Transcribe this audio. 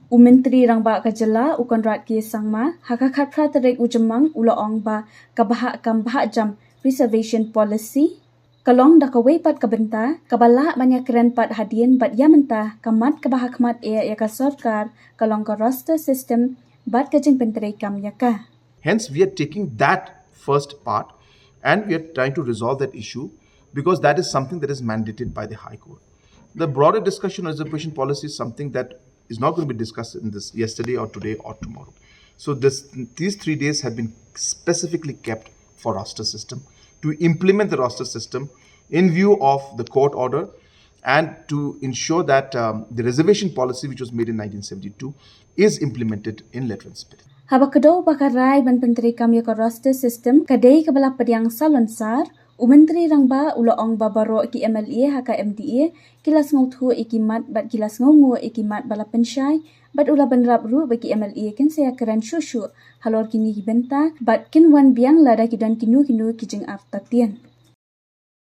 Myntri Rangbah kajela ukon rat ki sangma hakakat pratarek ujemang ulaong ba kabahak kambahak jam reservation policy kalong da kawepat kabenta kabala banyak keren pat hadien bat yamenta kamat kabahak mat ya ka Sorkar kalong ka roster system bat kajing pentere kam yaka. Hence, we are taking that first part and we are trying to resolve that issue because that is something that is mandated by the High Court. The broader discussion on reservation policy is something that is not going to be discussed in this yesterday or today or tomorrow. So these 3 days have been specifically kept for roster system to implement the roster system in view of the court order and to ensure that the reservation policy which was made in 1972 is implemented in letter and spirit. Habakado bakarai ban penteri kam ya roster system kadai kabala padiang salonsar Myntri Rangbah ulaong babaro ki MLA haka MDA kilas ngothu ikimat bat kilas ngongo ikimat bala pensyai bat ula banrap ru bagi MLA ken saya keren shushu halor kini benta bat kin wan biang lada kidan kinu kijing aftatian.